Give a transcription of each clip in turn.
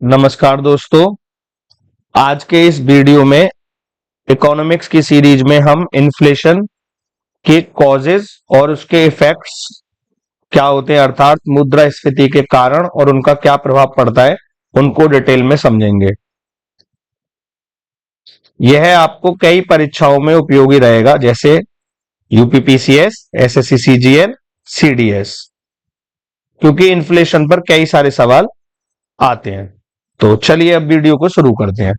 नमस्कार दोस्तों। आज के इस वीडियो में इकोनॉमिक्स की सीरीज में हम इन्फ्लेशन के कॉजेज और उसके इफेक्ट्स क्या होते हैं, अर्थात मुद्रास्फीति के कारण और उनका क्या प्रभाव पड़ता है, उनको डिटेल में समझेंगे। यह आपको कई परीक्षाओं में उपयोगी रहेगा, जैसे यूपीपीसीएस, एसएससी सीजीएल, सीडीएस, क्योंकि इन्फ्लेशन पर कई सारे सवाल आते हैं। तो चलिए अब वीडियो को शुरू करते हैं।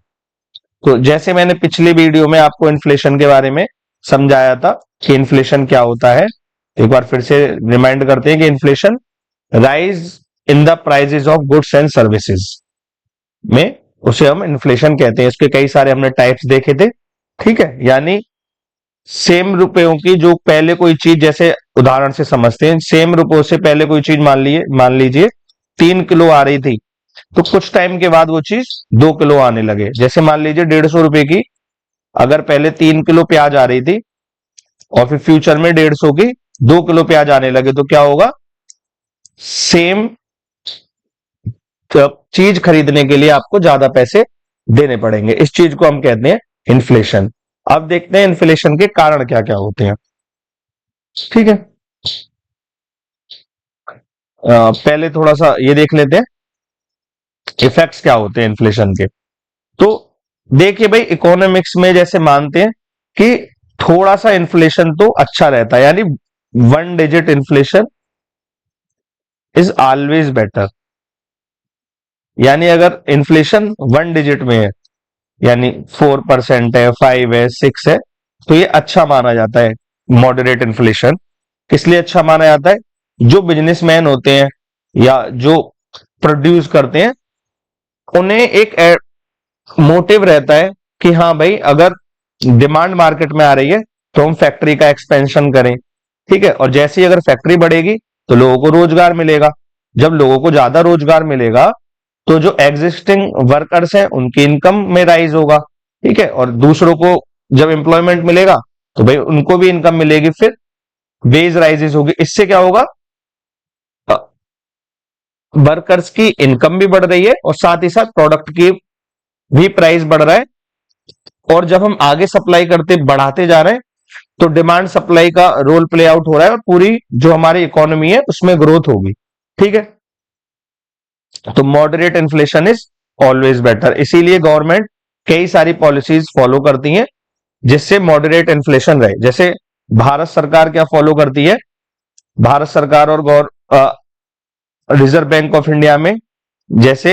तो जैसे मैंने पिछली वीडियो में आपको इन्फ्लेशन के बारे में समझाया था कि इन्फ्लेशन क्या होता है, एक बार फिर से रिमाइंड करते हैं कि inflation rise in the prices of goods and services में उसे हम इन्फ्लेशन कहते हैं। इसके कई सारे हमने टाइप्स देखे थे, ठीक है। यानी सेम रुपयों की जो पहले कोई चीज, जैसे उदाहरण से समझते हैं, सेम रुपयों से पहले कोई चीज मान लीजिए 3 किलो आ रही थी, तो कुछ टाइम के बाद वो चीज 2 किलो आने लगे। जैसे मान लीजिए 150 रुपए की अगर पहले 3 किलो प्याज आ रही थी और फिर फ्यूचर में 150 की 2 किलो प्याज आने लगे, तो क्या होगा, सेम चीज खरीदने के लिए आपको ज्यादा पैसे देने पड़ेंगे। इस चीज को हम कहते हैं इन्फ्लेशन। अब देखते हैं इन्फ्लेशन के कारण क्या क्या होते हैं, ठीक है। पहले थोड़ा सा ये देख लेते हैं इफेक्ट्स क्या होते हैं इन्फ्लेशन के। तो देखिए भाई, इकोनॉमिक्स में जैसे मानते हैं कि थोड़ा सा इन्फ्लेशन तो अच्छा रहता है, यानी 1 digit inflation is always better. यानी अगर इन्फ्लेशन 1 डिजिट में है, यानी 4% है, 5 है, 6 है, तो ये अच्छा माना जाता है मॉडरेट इन्फ्लेशन। इसलिए अच्छा माना जाता है, जो बिजनेसमैन होते हैं या जो प्रोड्यूस करते हैं, उन्हें एक मोटिव रहता है कि हाँ भाई, अगर डिमांड मार्केट में आ रही है तो हम फैक्ट्री का एक्सपेंशन करें, ठीक है। और जैसे ही अगर फैक्ट्री बढ़ेगी तो लोगों को रोजगार मिलेगा। जब लोगों को ज्यादा रोजगार मिलेगा तो जो एग्जिस्टिंग वर्कर्स हैं उनकी इनकम में राइज होगा, ठीक है। और दूसरों को जब एम्प्लॉयमेंट मिलेगा तो भाई उनको भी इनकम मिलेगी, फिर वेज राइजेस होगी। इससे क्या होगा, वर्कर्स की इनकम भी बढ़ रही है और साथ ही साथ प्रोडक्ट की भी प्राइस बढ़ रहा है। और जब हम आगे सप्लाई करते बढ़ाते जा रहे हैं तो डिमांड सप्लाई का रोल प्ले आउट हो रहा है और पूरी जो हमारी इकोनॉमी है उसमें ग्रोथ होगी, ठीक है। तो moderate inflation is always better. इसीलिए गवर्नमेंट कई सारी पॉलिसीज फॉलो करती हैं जिससे मॉडरेट इन्फ्लेशन रहे। जैसे भारत सरकार क्या फॉलो करती है, भारत सरकार और रिजर्व बैंक ऑफ इंडिया में जैसे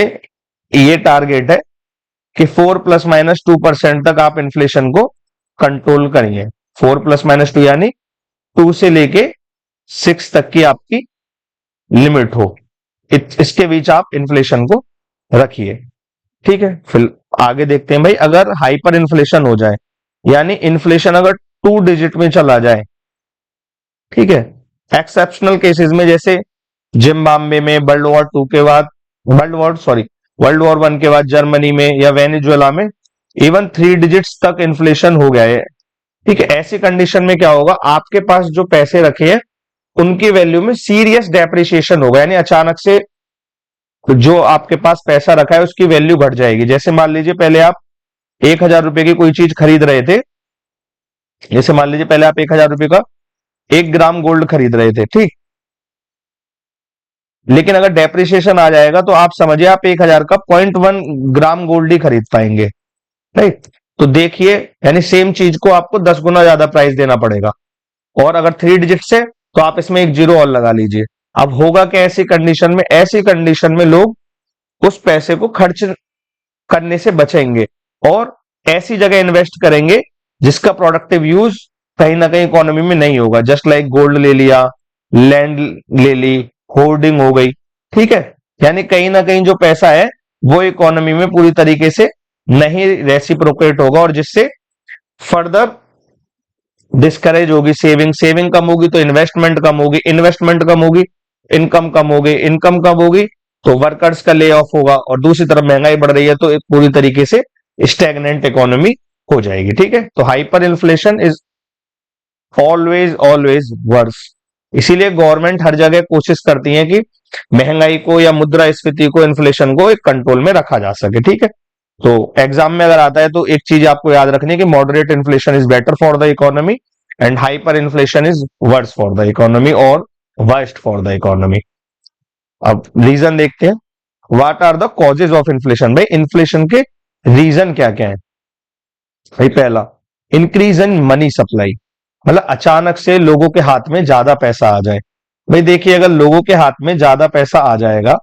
ये टारगेट है कि 4 ± 2% तक आप इन्फ्लेशन को कंट्रोल करिए। 4 ± 2 यानी 2 से लेके 6 तक की आपकी लिमिट हो, इसके बीच आप इन्फ्लेशन को रखिए, ठीक है। फिर आगे देखते हैं भाई, अगर हाइपर इन्फ्लेशन हो जाए, यानी इन्फ्लेशन अगर 2 डिजिट में चला जाए, ठीक है, एक्सेप्शनल केसेस में, जैसे जिम्बाब्वे में वर्ल्ड वॉर 1 के बाद जर्मनी में या वेनेजुएला में इवन 3 डिजिट्स तक इन्फ्लेशन हो गया है, ठीक है। ऐसी कंडीशन में क्या होगा, आपके पास जो पैसे रखे हैं उनकी वैल्यू में सीरियस डेप्रिसिएशन होगा, यानी अचानक से जो आपके पास पैसा रखा है उसकी वैल्यू घट जाएगी। जैसे मान लीजिए पहले आप 1,000 रुपए की कोई चीज खरीद रहे थे, जैसे मान लीजिए पहले आप 1,000 रुपए का 1 ग्राम गोल्ड खरीद रहे थे, ठीक। लेकिन अगर डेप्रिसिएशन आ जाएगा तो आप समझिए आप 1,000 का 0.1 ग्राम गोल्ड ही खरीद पाएंगे, राइट। तो देखिए, यानी सेम चीज को आपको 10 गुना ज्यादा प्राइस देना पड़ेगा। और अगर 3 डिजिट से, तो आप इसमें एक जीरो और लगा लीजिए। अब होगा क्या ऐसी कंडीशन में, ऐसी कंडीशन में लोग उस पैसे को खर्च करने से बचेंगे और ऐसी जगह इन्वेस्ट करेंगे जिसका प्रोडक्टिव यूज कहीं ना कहीं इकोनॉमी में नहीं होगा। जस्ट लाइक गोल्ड ले लिया, लैंड ले ली, होर्डिंग हो गई, ठीक है। यानी कहीं ना कहीं जो पैसा है वो इकोनॉमी में पूरी तरीके से नहीं रेसिप्रोकेट होगा और जिससे फर्दर डिस्करेज होगी सेविंग। सेविंग कम होगी तो इन्वेस्टमेंट कम होगी, इन्वेस्टमेंट कम होगी, इनकम कम होगी, इनकम कम होगी तो वर्कर्स का ले ऑफ होगा और दूसरी तरफ महंगाई बढ़ रही है तो एक पूरी तरीके से स्टैग्नेंट इकोनॉमी हो जाएगी, ठीक है। तो hyper inflation is always always worse इसीलिए गवर्नमेंट हर जगह कोशिश करती है कि महंगाई को या मुद्रास्फीति को, इन्फ्लेशन को एक कंट्रोल में रखा जा सके। ठीक है, तो एग्जाम में अगर आता है तो एक चीज आपको याद रखनी है कि moderate inflation is better for the economy and hyper inflation is worse for the economy और वर्स्ट फॉर द इकोनॉमी। अब रीजन देखते हैं, what are the causes of inflation. भाई इन्फ्लेशन के रीजन क्या क्या है? भाई पहला, इंक्रीज इन मनी सप्लाई, मतलब अचानक से लोगों के हाथ में ज्यादा पैसा आ जाए। भाई देखिए, अगर लोगों के हाथ में ज्यादा पैसा आ जाएगा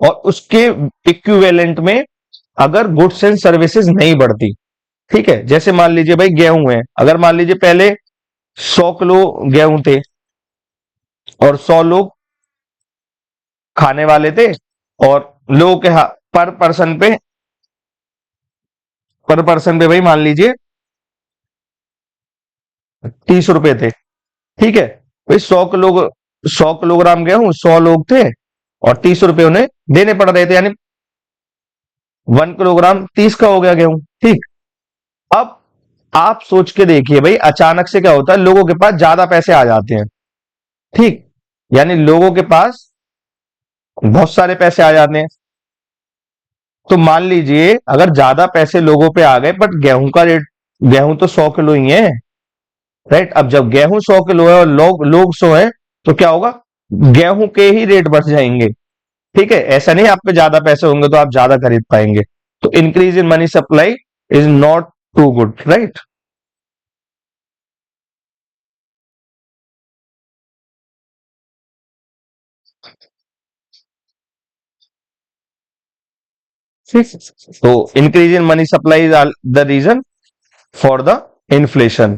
और उसके इक्विवेलेंट में अगर गुड्स एंड सर्विसेज नहीं बढ़ती, ठीक है, जैसे मान लीजिए भाई गेहूं है, अगर मान लीजिए पहले 100 किलो गेहूं थे और 100 लोग खाने वाले थे और लोगों के पर पर्सन पे भाई मान लीजिए 30 रुपए थे। ठीक है, भाई 100 किलो 100 किलोग्राम गेहूं, 100 लोग थे और 30 रुपए उन्हें देने पड़ रहे थे, यानी 1 किलोग्राम 30 का हो गया गेहूं। ठीक, अब आप सोच के देखिए भाई, अचानक से क्या होता है, लोगों के पास ज्यादा पैसे आ जाते हैं। ठीक, यानी लोगों के पास बहुत सारे पैसे आ जाते हैं। तो मान लीजिए अगर ज्यादा पैसे लोगों पे आ गए, बट गेहूं तो 100 किलो ही है, राइट। अब जब गेहूं 100 किलो है और लोग लोग 100 है, तो क्या होगा, गेहूं के ही रेट बढ़ जाएंगे। ठीक है, ऐसा नहीं आप पे ज्यादा पैसे होंगे तो आप ज्यादा खरीद पाएंगे। तो increase in money supply is not too good, right. तो increase in money supply is the reason for the inflation.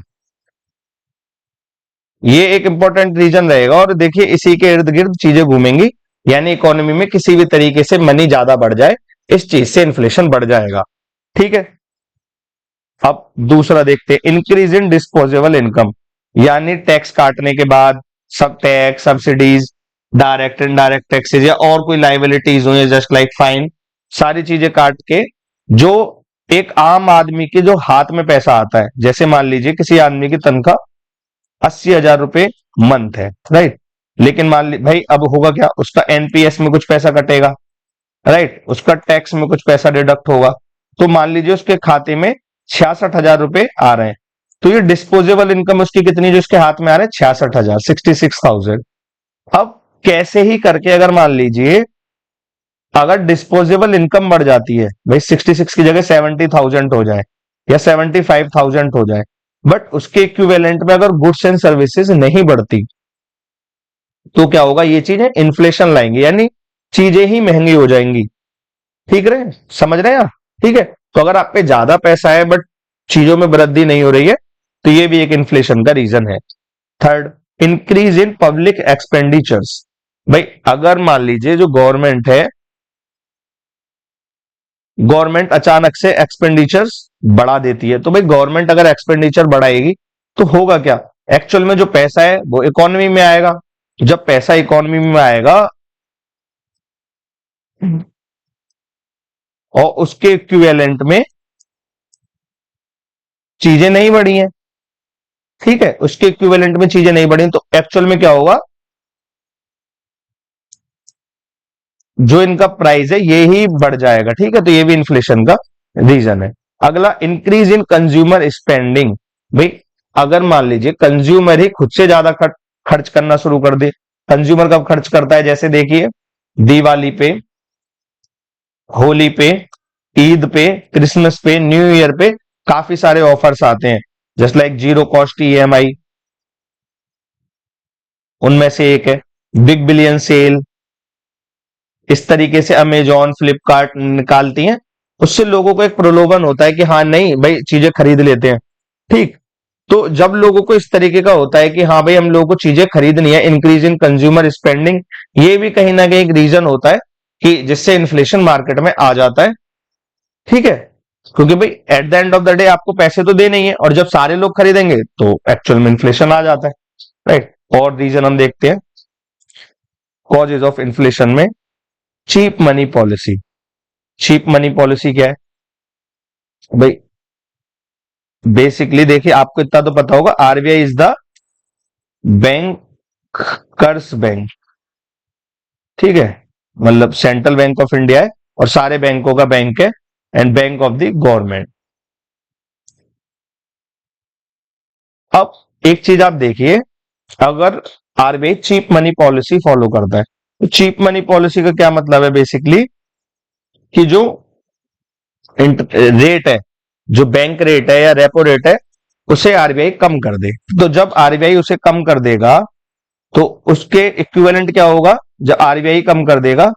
ये एक इंपॉर्टेंट रीजन रहेगा और देखिए इसी के इर्द गिर्द चीजें घूमेंगी, यानी इकोनॉमी में किसी भी तरीके से मनी ज्यादा बढ़ जाए, इस चीज से इन्फ्लेशन बढ़ जाएगा। ठीक है, अब दूसरा देखते हैं, इंक्रीज इन डिस्पोजेबल इनकम, यानी टैक्स काटने के बाद सब tax, subsidies, direct indirect taxes या और कोई लाइबिलिटीज हुई जस्ट लाइक फाइन, सारी चीजें काट के जो एक आम आदमी के जो हाथ में पैसा आता है, जैसे मान लीजिए किसी आदमी की तनख्वाह 80,000 रुपए मंथ है, राइट। लेकिन मान ली भाई, अब होगा क्या, उसका एनपीएस में कुछ पैसा कटेगा, राइट, उसका टैक्स में कुछ पैसा डिडक्ट होगा। तो मान लीजिए उसके खाते में 66,000 रुपए आ रहे हैं, तो ये डिस्पोजेबल इनकम उसकी कितनी जो उसके हाथ में आ रहे हैं, 66,000, 66,000। अब कैसे ही करके अगर मान लीजिए अगर डिस्पोजेबल इनकम बढ़ जाती है, भाई 66 की जगह 70,000 हो जाए या 75,000 हो जाए, बट उसके इक्विवेलेंट में अगर गुड्स एंड सर्विसेज नहीं बढ़ती, तो क्या होगा, ये चीजें इन्फ्लेशन लाएंगी, यानी चीजें ही महंगी हो जाएंगी। ठीक रहे, समझ रहे हैं आप? ठीक है, तो अगर आप पे ज्यादा पैसा है बट चीजों में वृद्धि नहीं हो रही है, तो ये भी एक इन्फ्लेशन का रीजन है। Third, increase in public expenditures. भाई अगर मान लीजिए जो गवर्नमेंट है, गवर्नमेंट अचानक से एक्सपेंडिचर्स बढ़ा देती है, तो भाई गवर्नमेंट अगर एक्सपेंडिचर बढ़ाएगी तो होगा क्या, एक्चुअल में जो पैसा है वो इकोनॉमी में आएगा। तो जब पैसा इकोनॉमी में आएगा और उसके इक्विवेलेंट में चीजें नहीं बढ़ी हैं, ठीक है, उसके इक्विवेलेंट में चीजें नहीं बढ़ी, तो एक्चुअल में क्या होगा, जो इनका प्राइस है ये ही बढ़ जाएगा। ठीक है, तो ये भी इन्फ्लेशन का रीजन है। अगला, इंक्रीज इन कंज्यूमर स्पेंडिंग। भाई अगर मान लीजिए कंज्यूमर ही खुद से ज्यादा खर्च करना शुरू कर दे, कंज्यूमर कब खर्च करता है, जैसे देखिए दिवाली पे, होली पे, ईद पे, क्रिसमस पे, न्यू ईयर पे काफी सारे ऑफर्स आते हैं, just like zero cost EMI उनमें से एक है, बिग बिलियन सेल, इस तरीके से अमेजॉन, फ्लिपकार्ट निकालती हैं। उससे लोगों को एक प्रलोभन होता है कि हाँ नहीं भाई चीजें खरीद लेते हैं। ठीक, तो जब लोगों को इस तरीके का होता है कि हाँ भाई हम लोगों को चीजें खरीदनी है, इंक्रीज इन कंज्यूमर स्पेंडिंग, ये भी कहीं ना कहीं एक रीजन होता है कि जिससे इन्फ्लेशन मार्केट में आ जाता है। ठीक है, क्योंकि भाई at the end of the day आपको पैसे तो देने ही है, और जब सारे लोग खरीदेंगे तो एक्चुअल में इन्फ्लेशन आ जाता है, राइट। और रीजन हम देखते हैं कॉजेज ऑफ इन्फ्लेशन में, cheap money policy. Cheap money policy क्या है भाई, बेसिकली देखिए आपको इतना तो पता होगा, RBI is the bankers bank, ठीक है, मतलब सेंट्रल बैंक ऑफ इंडिया है और सारे बैंकों का बैंक है, and bank of the government. अब एक चीज आप देखिए, अगर RBI cheap money policy follow करता है, तो चीप मनी पॉलिसी का क्या मतलब है बेसिकली, कि जो रेट है, जो बैंक रेट है या रेपो रेट है, उसे आरबीआई कम कर दे। तो जब आरबीआई उसे कम कर देगा, तो उसके इक्विवेलेंट क्या होगा, जब आरबीआई कम कर देगा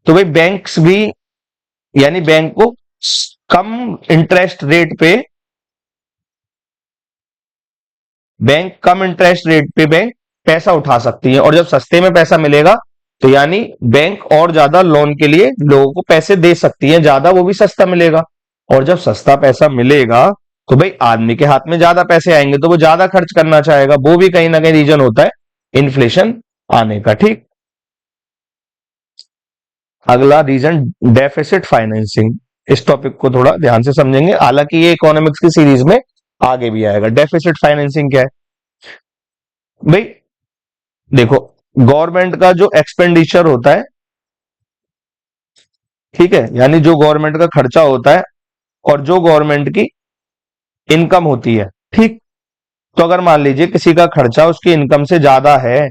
तो भाई बैंक्स भी, यानी बैंक को कम इंटरेस्ट रेट पे, बैंक पैसा उठा सकती है, और जब सस्ते में पैसा मिलेगा तो यानी बैंक और ज्यादा लोन के लिए लोगों को पैसे दे सकती है, ज्यादा, वो भी सस्ता मिलेगा। और जब सस्ता पैसा मिलेगा तो भाई आदमी के हाथ में ज्यादा पैसे आएंगे, तो वो ज्यादा खर्च करना चाहेगा, वो भी कहीं ना कहीं रीजन होता है इन्फ्लेशन आने का। ठीक, अगला रीजन डेफिसिट फाइनेंसिंग। इस टॉपिक को थोड़ा ध्यान से समझेंगे, हालांकि ये इकोनॉमिक्स की सीरीज में आगे भी आएगा। डेफिसिट फाइनेंसिंग क्या है भाई, देखो, गवर्नमेंट का जो एक्सपेंडिचर होता है, ठीक है, यानी जो गवर्नमेंट का खर्चा होता है और जो गवर्नमेंट की इनकम होती है, ठीक, तो अगर मान लीजिए किसी का खर्चा उसकी इनकम से ज्यादा है,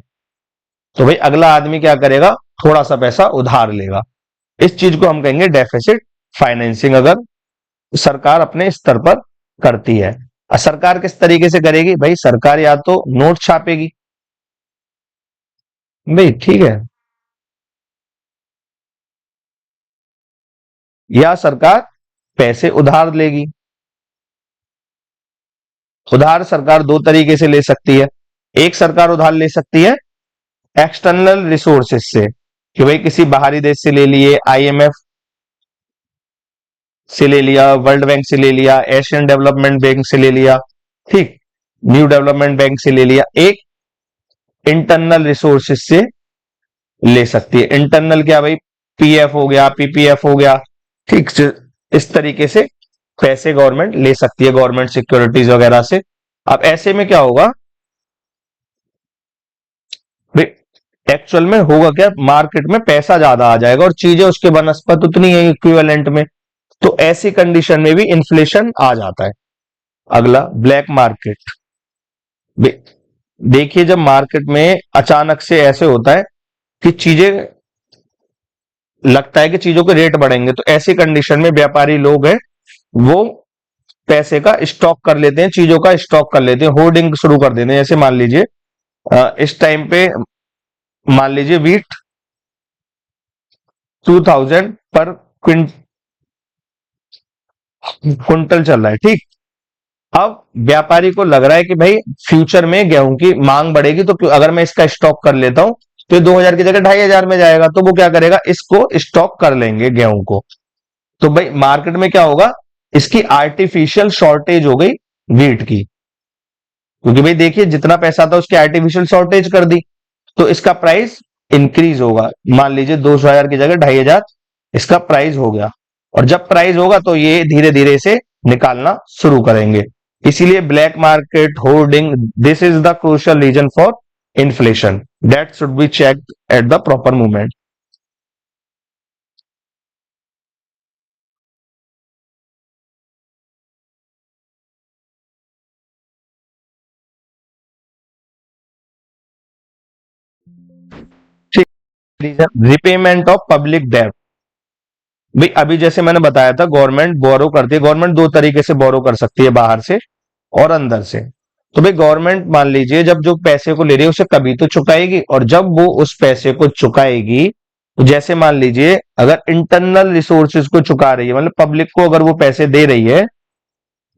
तो भाई अगला आदमी क्या करेगा, थोड़ा सा पैसा उधार लेगा। इस चीज को हम कहेंगे डेफिसिट फाइनेंसिंग, अगर सरकार अपने स्तर पर करती है। सरकार किस तरीके से करेगी भाई, सरकार या तो नोट छापेगी, भाई ठीक है, या सरकार पैसे उधार लेगी। उधार सरकार दो तरीके से ले सकती है। एक, सरकार उधार ले सकती है एक्सटर्नल रिसोर्सेज से, कि भाई किसी बाहरी देश से ले लिए, आईएमएफ से ले लिया, वर्ल्ड बैंक से ले लिया, एशियन डेवलपमेंट बैंक से ले लिया, ठीक, न्यू डेवलपमेंट बैंक से ले लिया। एक, इंटरनल रिसोर्सेज से ले सकती है। इंटरनल क्या भाई, पीएफ हो गया, पीपीएफ हो गया, ठीक, इस तरीके से पैसे गवर्नमेंट ले सकती है, गवर्नमेंट सिक्योरिटीज वगैरह से। अब ऐसे में क्या होगा भाई, एक्चुअल में होगा क्या, मार्केट में पैसा ज्यादा आ जाएगा और चीजें उसके बनस्पत उतनी है इक्विवेलेंट में, तो ऐसी कंडीशन में भी इन्फ्लेशन आ जाता है। अगला, ब्लैक मार्केट। देखिए, जब मार्केट में अचानक से ऐसे होता है कि चीजें, लगता है कि चीजों के रेट बढ़ेंगे, तो ऐसी कंडीशन में व्यापारी लोग हैं, वो पैसे का स्टॉक कर लेते हैं, चीजों का स्टॉक कर लेते हैं, होर्डिंग शुरू कर देते हैं। जैसे मान लीजिए इस टाइम पे मान लीजिए वीट 2000 पर क्विंटल चल रहा है, ठीक। अब व्यापारी को लग रहा है कि भाई फ्यूचर में गेहूं की मांग बढ़ेगी, तो अगर मैं इसका स्टॉक कर लेता हूं तो 2000 की जगह 2500 में जाएगा, तो वो क्या करेगा, इसको स्टॉक कर लेंगे गेहूं को। तो भाई मार्केट में क्या होगा, इसकी आर्टिफिशियल शॉर्टेज हो गई वीट की, क्योंकि भाई देखिए जितना पैसा था उसकी आर्टिफिशियल शॉर्टेज कर दी, तो इसका प्राइस इंक्रीज होगा। मान लीजिए 200,000 की जगह 2500 इसका प्राइस हो गया, और जब प्राइस होगा तो ये धीरे धीरे इसे निकालना शुरू करेंगे। इसीलिए black market hoarding, this is the crucial reason for inflation, that should be checked at the proper movement. Reason, repayment of public डेब्ट। भाई अभी जैसे मैंने बताया था, गवर्नमेंट बोरो करती है, गवर्नमेंट दो तरीके से बोरो कर सकती है, बाहर से और अंदर से। तो भाई गवर्नमेंट मान लीजिए जब जो पैसे को ले रही है उसे कभी तो चुकाएगी, और जब वो उस पैसे को चुकाएगी, तो जैसे मान लीजिए अगर इंटरनल रिसोर्सेज को चुका रही है, मतलब पब्लिक को अगर वो पैसे दे रही है,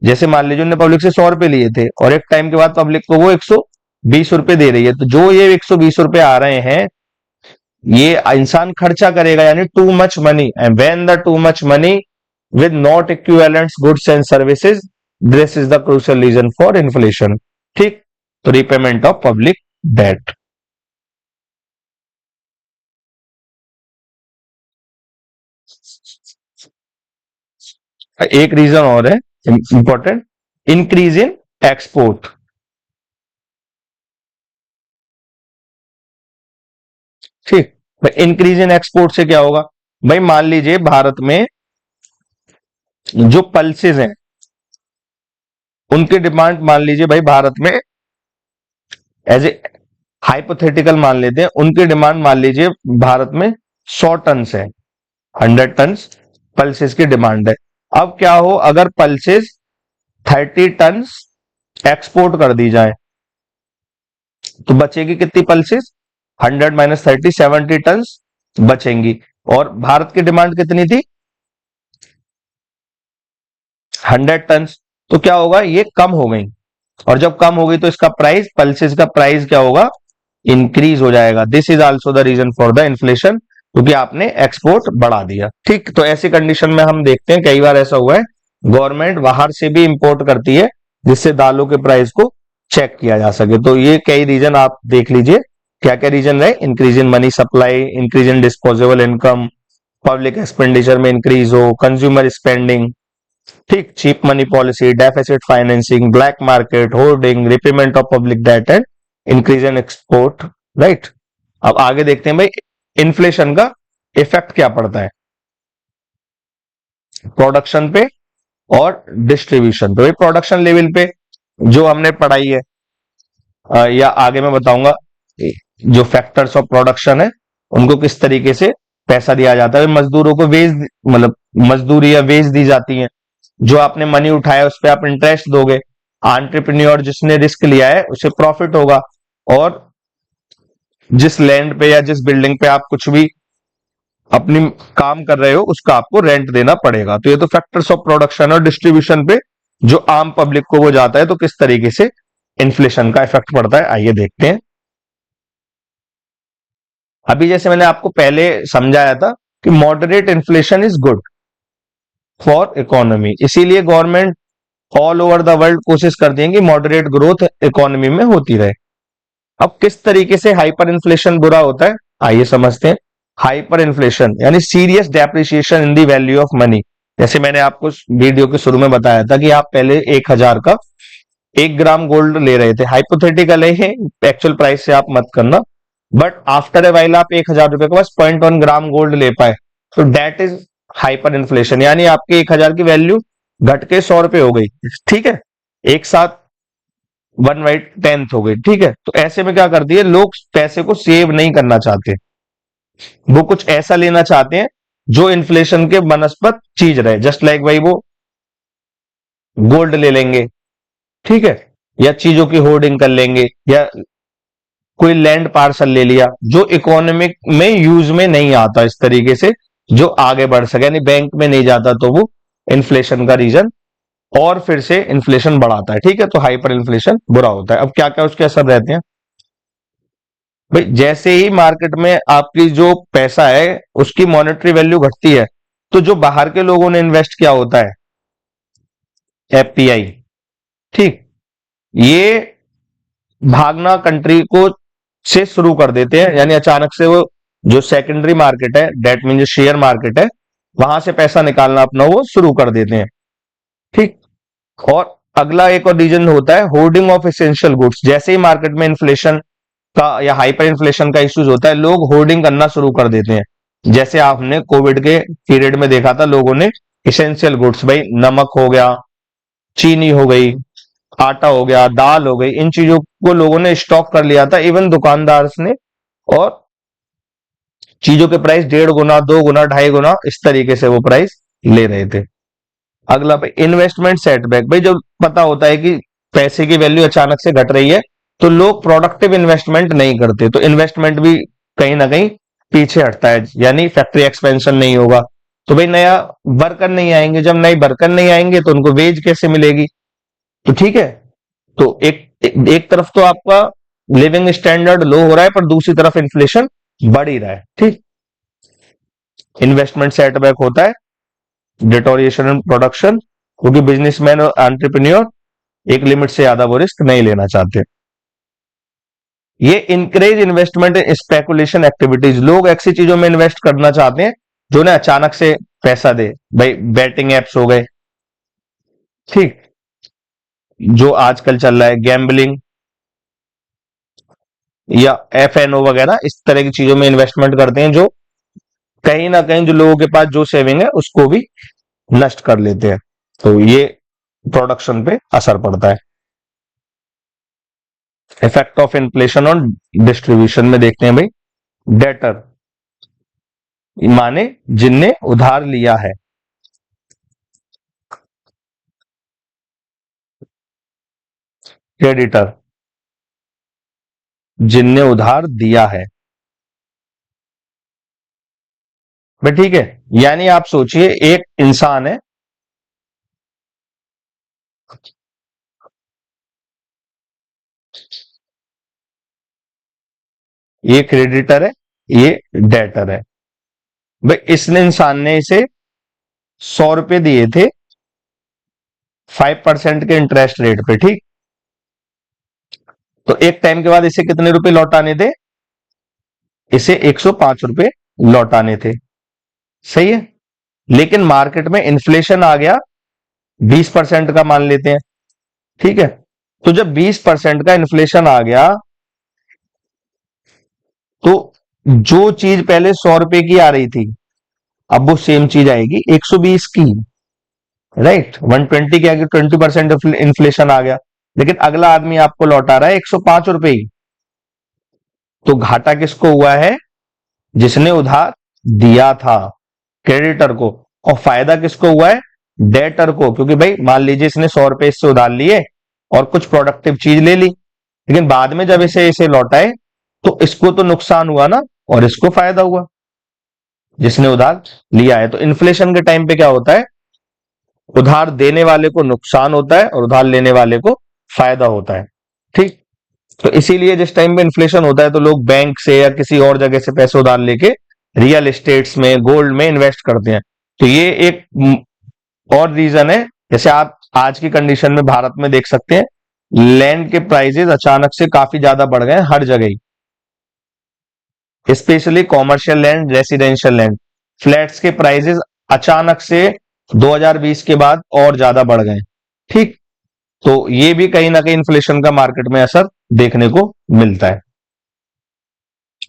जैसे मान लीजिए उन्होंने पब्लिक से 100 रुपए लिए थे और एक टाइम के बाद पब्लिक को वो 120 रुपए दे रही है, तो जो ये 120 रुपए आ रहे हैं, ये इंसान खर्चा करेगा, यानी to much money, and when the two much money with not equivalent goods and services, this is the crucial reason for inflation। ठीक, तो रिपेमेंट ऑफ पब्लिक डेट। एक रीजन और है इंपॉर्टेंट, इंक्रीज इन एक्सपोर्ट। भाई increase in export से क्या होगा? भाई मान लीजिए भारत में जो पल्सेस हैं उनकी डिमांड, मान लीजिए भाई भारत में एज ए हाइपोथेटिकल मान लेते हैं, उनकी डिमांड मान लीजिए भारत में 100 टन है, 100 टन पल्सेस की डिमांड है। अब क्या हो अगर पल्सेस 30 टन एक्सपोर्ट कर दी जाए, तो बचेगी कितनी पल्सेस? 100 minus 30, 70 ton बचेंगी। और भारत की डिमांड कितनी थी? 100 टन। तो क्या होगा, ये कम हो गई, और जब कम हो गई तो इसका प्राइस, पल्सेस का प्राइस क्या होगा? इंक्रीज हो जाएगा। This is also the reason for the inflation, क्योंकि आपने एक्सपोर्ट बढ़ा दिया। ठीक, तो ऐसी कंडीशन में हम देखते हैं कई बार ऐसा हुआ है, गवर्नमेंट बाहर से भी इंपोर्ट करती है जिससे दालों के प्राइस को चेक किया जा सके। तो ये कई रीजन आप देख लीजिए, क्या क्या रीजन रहे? Increase in money supply, increase in disposable income, public expenditure में इंक्रीज हो, कंज्यूमर स्पेंडिंग, ठीक, cheap money policy, deficit financing, black market, hoarding, repayment of public debt and increase in export, right. अब आगे देखते हैं भाई inflation का effect क्या पड़ता है प्रोडक्शन पे और डिस्ट्रीब्यूशन पे। भाई प्रोडक्शन लेवल पे जो हमने पढ़ाई है, या आगे मैं बताऊंगा, जो फैक्टर्स ऑफ प्रोडक्शन है उनको किस तरीके से पैसा दिया जाता है। मजदूरों को वेज, मतलब मजदूरी या वेज दी जाती है। जो आपने मनी उठाया उस पर आप इंटरेस्ट दोगे। एंटरप्रेन्योर जिसने रिस्क लिया है उसे प्रॉफिट होगा, और जिस लैंड पे या जिस बिल्डिंग पे आप कुछ भी अपनी काम कर रहे हो उसका आपको रेंट देना पड़ेगा। तो ये तो फैक्टर्स ऑफ प्रोडक्शन और डिस्ट्रीब्यूशन पे जो आम पब्लिक को वो जाता है, तो किस तरीके से इन्फ्लेशन का इफेक्ट पड़ता है आइए देखते हैं। अभी जैसे मैंने आपको पहले समझाया था कि moderate inflation is good for economy, इसीलिए government all over the world कोशिश करती है कि मॉडरेट ग्रोथ इकोनॉमी में होती रहे। अब किस तरीके से हाइपर इन्फ्लेशन बुरा होता है आइए समझते हैं। हाइपर इन्फ्लेशन यानी serious depreciation in the value of money. जैसे मैंने आपको वीडियो के शुरू में बताया था कि आप पहले 1000 का 1 ग्राम गोल्ड ले रहे थे, हाइपोथेटिकल है, एक्चुअल प्राइस से आप मत करना, बट आफ्टर ए वाइल आप 1000 रुपए के पास 0.1 ग्राम गोल्ड ले पाए, तो डेट इज हाइपर इन्फ्लेशन, यानी आपके 1000 की वैल्यू घट के 100 रुपए हो गई। ठीक है, एक साथ 1/10 हो गई। ठीक है, तो ऐसे में क्या कर दिए लोग, पैसे को सेव नहीं करना चाहते, वो कुछ ऐसा लेना चाहते हैं जो इन्फ्लेशन के बनस्पत चीज रहे। जस्ट लाइक भाई वो गोल्ड ले लेंगे, ठीक है, या चीजों की होर्डिंग कर लेंगे, या कोई लैंड पार्सल ले लिया जो इकोनॉमिक में यूज में नहीं आता इस तरीके से, जो आगे बढ़ सके, यानी बैंक में नहीं जाता, तो वो इन्फ्लेशन का रीजन और फिर से इन्फ्लेशन बढ़ाता है। ठीक है, तो हाइपर इन्फ्लेशन बुरा होता है। अब क्या क्या उसके असर रहते हैं भाई? जैसे ही मार्केट में आपकी जो पैसा है उसकी मॉनेटरी वैल्यू घटती है, तो जो बाहर के लोगों ने इन्वेस्ट किया होता है, एफपीआई, ठीक, ये भागना कंट्री को से शुरू कर देते हैं, यानी अचानक से वो जो सेकेंडरी मार्केट है, डेट मीन जो शेयर मार्केट है, वहां से पैसा निकालना अपना वो शुरू कर देते हैं। ठीक, और अगला एक और रीजन होता है होर्डिंग ऑफ एसेंशियल गुड्स। जैसे ही मार्केट में इन्फ्लेशन का या हाइपर इन्फ्लेशन का इश्यूज होता है, लोग होर्डिंग करना शुरू कर देते हैं। जैसे आपने कोविड के पीरियड में देखा था, लोगों ने एसेंशियल गुड्स, भाई नमक हो गया, चीनी हो गई, आटा हो गया, दाल हो गई, इन चीजों को लोगों ने स्टॉक कर लिया था, इवन दुकानदार ने, और चीजों के प्राइस 1.5 गुना, 2 गुना, 2.5 गुना इस तरीके से वो प्राइस ले रहे थे। अगला भाई इन्वेस्टमेंट सेटबैक। भाई जब पता होता है कि पैसे की वैल्यू अचानक से घट रही है, तो लोग प्रोडक्टिव इन्वेस्टमेंट नहीं करते, तो इन्वेस्टमेंट भी कहीं ना कहीं पीछे हटता है, यानी फैक्ट्री एक्सपेंशन नहीं होगा, तो भाई नया वर्कर नहीं आएंगे, जब नए वर्कर नहीं आएंगे तो उनको वेज कैसे मिलेगी? तो ठीक है, तो एक तरफ तो आपका लिविंग स्टैंडर्ड लो हो रहा है, पर दूसरी तरफ इन्फ्लेशन बढ़ ही रहा है। ठीक, इन्वेस्टमेंट सेटबैक होता है, डिटोरिएशन इन प्रोडक्शन, क्योंकि बिजनेसमैन और एंटरप्रेन्योर एक लिमिट से ज्यादा वो रिस्क नहीं लेना चाहते। ये इंकरेज इन्वेस्टमेंट इन स्पेकुलेशन एक्टिविटीज। लोग ऐसी चीजों में इन्वेस्ट करना चाहते हैं जो ना अचानक से पैसा दे, भाई बैटिंग एप्स हो गए, ठीक, जो आजकल चल रहा है, गैम्बलिंग, या FNO वगैरह इस तरह की चीजों में इन्वेस्टमेंट करते हैं, जो कहीं ना कहीं जो लोगों के पास जो सेविंग है उसको भी नष्ट कर लेते हैं। तो ये प्रोडक्शन पे असर पड़ता है। Effect of inflation on distribution में देखते हैं भाई, डेटर माने जिनने उधार लिया है, क्रेडिटर जिनने उधार दिया है भाई, ठीक है। यानी आप सोचिए एक इंसान है, ये क्रेडिटर है, ये डेटर है भाई। इसने इंसान ने इसे 100 रुपए दिए थे 5% के इंटरेस्ट रेट पे, ठीक। तो एक टाइम के बाद इसे कितने रुपए लौटाने थे, इसे 105 रुपए लौटाने थे, सही है। लेकिन मार्केट में इन्फ्लेशन आ गया 20% का, मान लेते हैं, ठीक है। तो जब 20% का इन्फ्लेशन आ गया, तो जो चीज पहले 100 रुपए की आ रही थी, अब वो सेम चीज आएगी 120 की, राइट। 120 के आगे 20% इन्फ्लेशन आ गया, लेकिन अगला आदमी आपको लौटा रहा है 105 रुपए ही। तो घाटा किसको हुआ है, जिसने उधार दिया था, क्रेडिटर को। और फायदा किसको हुआ है, डेटर को, क्योंकि भाई मान लीजिए इसने 100 रुपए इससे उधार लिए और कुछ प्रोडक्टिव चीज ले ली, लेकिन बाद में जब इसे इसे लौटाए तो इसको तो नुकसान हुआ ना, और इसको फायदा हुआ जिसने उधार लिया है। तो इन्फ्लेशन के टाइम पे क्या होता है, उधार देने वाले को नुकसान होता है और उधार लेने वाले को फायदा होता है, ठीक। तो इसीलिए जिस टाइम पे इन्फ्लेशन होता है तो लोग बैंक से या किसी और जगह से पैसे उधार लेके रियल एस्टेट्स में, गोल्ड में इन्वेस्ट करते हैं। तो ये एक और रीजन है। जैसे आप आज की कंडीशन में भारत में देख सकते हैं, लैंड के प्राइसेस अचानक से काफी ज्यादा बढ़ गए हैं हर जगह ही, specially commercial land, residential land, flats के प्राइसेस अचानक से 2020 के बाद और ज्यादा बढ़ गए, ठीक। तो ये भी कहीं ना कहीं इन्फ्लेशन का मार्केट में असर देखने को मिलता है।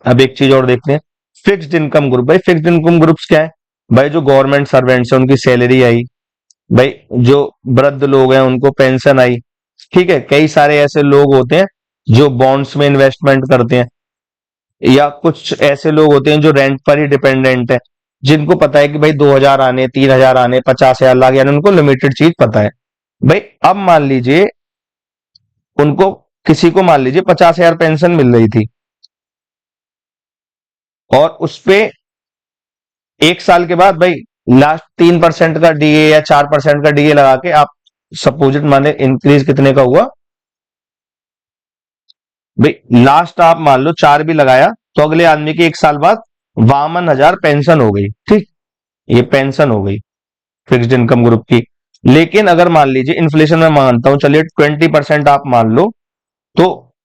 अब एक चीज और देखते हैं, फिक्स्ड इनकम ग्रुप। भाई फिक्स्ड इनकम ग्रुप्स क्या है, भाई जो गवर्नमेंट सर्वेंट्स है उनकी सैलरी आई, भाई जो वृद्ध लोग हैं उनको पेंशन आई, ठीक है। कई सारे ऐसे लोग होते हैं जो बॉन्ड्स में इन्वेस्टमेंट करते हैं, या कुछ ऐसे लोग होते हैं जो रेंट पर ही डिपेंडेंट है, जिनको पता है कि भाई 2000 आने, 3000 आने, 50,000 लाख, यानी उनको लिमिटेड चीज पता है। भाई अब मान लीजिए उनको, किसी को मान लीजिए 50,000 पेंशन मिल रही थी, और उस पे 1 साल के बाद भाई लास्ट 3% का डीए या 4% का डीए लगा के आप सपोजिट माने इंक्रीज कितने का हुआ भाई, लास्ट आप मान लो 4 भी लगाया, तो अगले आदमी की 1 साल बाद 52,000 पेंशन हो गई, ठीक। ये पेंशन हो गई फिक्स्ड इनकम ग्रुप की। लेकिन अगर मान लीजिए इन्फ्लेशन में मानता हूं, चलिए 20% आप मान लो, तो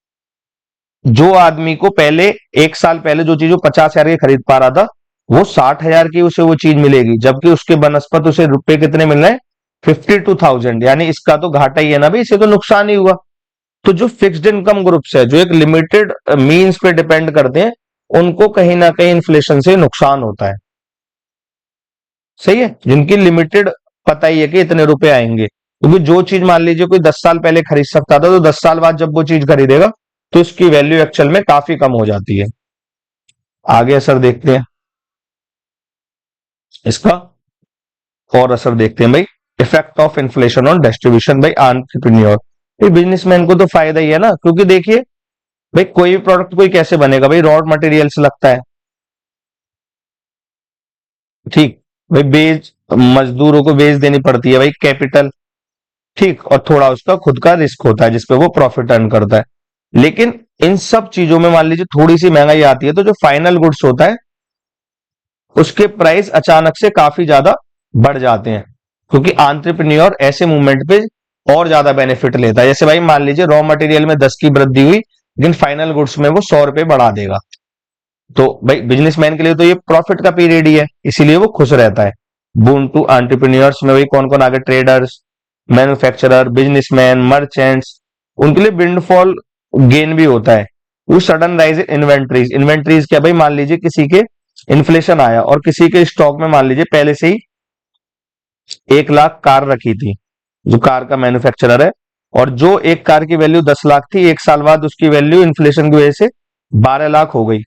जो आदमी को पहले 1 साल पहले जो चीज वो 50,000 की खरीद पा रहा था, वो 60,000 की उसे वो चीज मिलेगी, जबकि उसके बनस्पत उसे रुपए कितने मिल रहे हैं, 52,000। यानी इसका तो घाटा ही है ना भाई, इसे तो नुकसान ही हुआ। तो जो फिक्स्ड इनकम ग्रुप्स है, जो एक लिमिटेड मींस पे डिपेंड करते हैं, उनको कहीं ना कहीं इन्फ्लेशन से नुकसान होता है, सही है। जिनकी लिमिटेड पता ही है कि इतने रुपए आएंगे, क्योंकि जो चीज मान लीजिए कोई 10 साल पहले खरीद सकता था, तो 10 साल बाद जब वो चीज खरीदेगा तो इसकी वैल्यू एक्चुअल में काफी कम हो जाती है। आगे असर देखते हैं इसका, और असर देखते हैं भाई, effect of inflation on distribution by entrepreneur. Businessman को तो फायदा ही है ना, क्योंकि देखिए भाई कोई भी प्रोडक्ट कोई कैसे बनेगा भाई, रॉ मटेरियल से लगता है, ठीक। भाई बेच, मजदूरों को बेच देनी पड़ती है भाई, कैपिटल, ठीक। और थोड़ा उसका खुद का रिस्क होता है जिसपे वो प्रॉफिट अर्न करता है। लेकिन इन सब चीजों में मान लीजिए थोड़ी सी महंगाई आती है, तो जो फाइनल गुड्स होता है उसके प्राइस अचानक से काफी ज्यादा बढ़ जाते हैं, क्योंकि एंटरप्रेन्योर ऐसे मूवमेंट पे और ज्यादा बेनिफिट लेता है। जैसे भाई मान लीजिए रॉ मटेरियल में 10 की वृद्धि हुई, लेकिन फाइनल गुड्स में वो 100 रुपए बढ़ा देगा, तो भाई बिजनेसमैन के लिए तो ये प्रॉफिट का पीरियड ही है, इसीलिए वो खुश रहता है। बून टू एंटरप्रेन्योर्स में भाई कौन कौन आ गए, ट्रेडर्स, मैन्युफैक्चरर, बिजनेसमैन, मर्चेंट्स, उनके लिए विंडफॉल गेन भी होता है, वो sudden rise in inventories. Inventories क्या भाई, मान लीजिए किसी के इन्फ्लेशन आया और किसी के स्टॉक में मान लीजिए पहले से ही 1 लाख कार रखी थी, जो कार का मैन्युफैक्चरर है, और जो एक कार की वैल्यू 10 लाख थी, 1 साल बाद उसकी वैल्यू इन्फ्लेशन की वजह से 12 लाख हो गई।